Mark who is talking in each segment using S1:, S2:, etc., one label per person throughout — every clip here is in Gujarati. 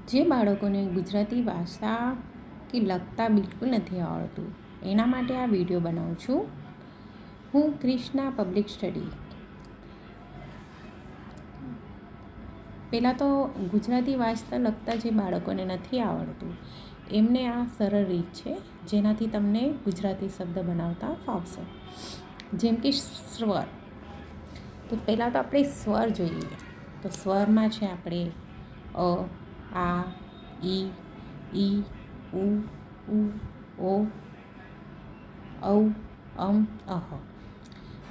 S1: જે બાળકોને ગુજરાતી ભાષા કે લખતા બિલકુલ નથી આવડતું એના માટે આ વિડીયો બનાવું છું. હું ક્રિષ્ના પબ્લિક સ્ટડી. પહેલાં તો ગુજરાતી વાંચતા લખતા જે બાળકોને નથી આવડતું એમને આ સરળ રીત છે જેનાથી તમને ગુજરાતી શબ્દ બનાવતા ફાવશે. જેમ કે સ્વર. તો પહેલાં તો આપણે સ્વર જોઈએ. તો સ્વરમાં છે આપણે અ, આ, ઈ, ઉ, ઓ, ઔ, અહ.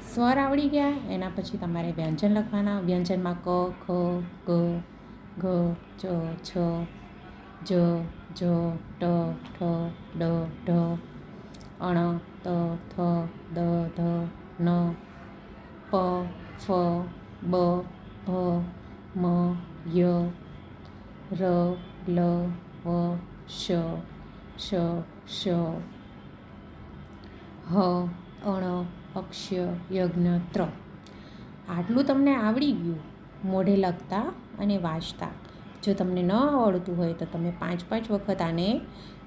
S1: સ્વર આવડી ગયા. એના પછી તમારે વ્યંજન લખવાના. વ્યંજનમાં ક, ખ, ગ, ઘ, ચ, છ, જ, ટ, ઠ, ડ, ઢ, અણ, ત, થ, દ, ધ, ન, પ, ફ, બ, ભ, મ, ય, ર, લ, વ, શ, શ, હ, અણ, અક્ષય, યજ્ઞ, ત્ર. આટલું તમને આવડી ગયું મોઢે લખતા અને વાંચતા. જો તમને ન આવડતું હોય તો તમે 5 વખત આને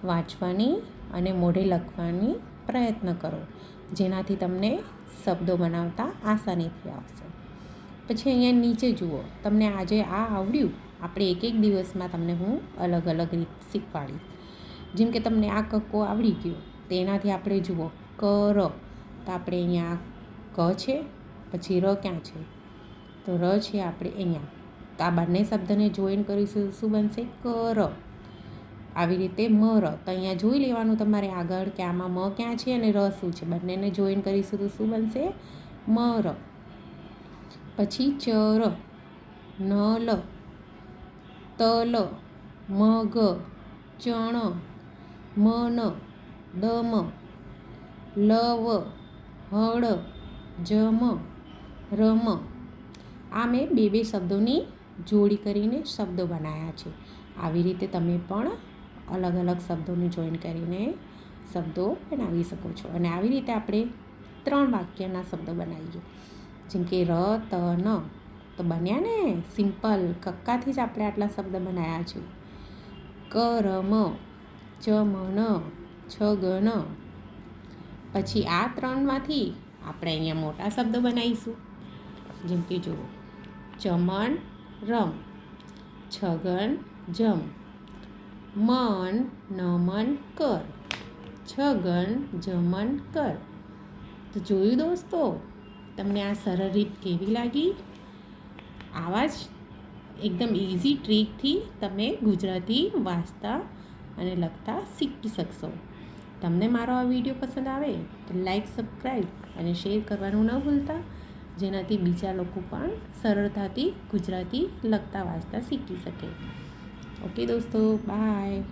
S1: વાંચવાની અને મોઢે લખવાની પ્રયત્ન કરો, જેનાથી તમને શબ્દો બનાવતા આસાનીથી આવશે. પછી અહીંયા નીચે જુઓ, તમને આજે આ આવડ્યું. આપણે એક દિવસમાં તમને હું અલગ અલગ રીત શીખવાડીશ. જેમ કે તમને આ કક્કો આવડી ગયો, તેનાથી આપણે જુઓ ક, ર. તો આપણે અહીંયા ક છે, પછી ર ક્યાં છે? તો ર છે આપણે અહીંયા. તો આ બંને શબ્દને જોઈન કરીશું શું બનશે? કર. આવી રીતે મ, ર. તો અહીંયા જોઈ લેવાનું તમારે આગળ કે આમાં મ ક્યાં છે અને ર શું છે. બંનેને જોઈન કરીશું તો શું બનશે? મ, ર. પછી ચ, ર, ન, લ, ત, લ, મ, ગ, ચણ, મ, ન, દ, મ, લ, વ, હળ, જ, મ, ર, મ. આ મેં બે શબ્દોની જોડી કરીને શબ્દો બનાવ્યા છે. આવી રીતે તમે પણ અલગ અલગ શબ્દોને જોઈન કરીને શબ્દો બનાવી શકો છો. અને આવી રીતે આપણે 3 વાક્યના શબ્દો બનાવીએ. જેમ કે ર, ત, ન. તો બન્યા ને સિમ્પલ. કક્કાથી જ આપણે આટલા શબ્દ બનાવ્યા છે. ક, ર, મ, ચ, મ, ન, છ, ગ, ન. પછી આ 3માંથી આપણે અહીંયા મોટા શબ્દો બનાવીશું. જેમ કે જુઓ, ચમન, રમ, છગન, જમ, મન, નમન, કર, છગન, જમન, કર. તો જોયું દોસ્તો, તમને આ સરળ રીત કેવી લાગી? આવા જ એકદમ ઇઝી ટ્રીકથી તમે ગુજરાતી વાંચતા અને લખતા શીખી શકશો. તમને મારો આ વિડીયો પસંદ આવે તો લાઈક, સબસ્ક્રાઈબ અને શેર કરવાનું ન ભૂલતા, જેનાથી બીજા લોકો પણ સરળતાથી ગુજરાતી લખતા વાંચતા શીખી શકે. ઓકે દોસ્તો, બાય.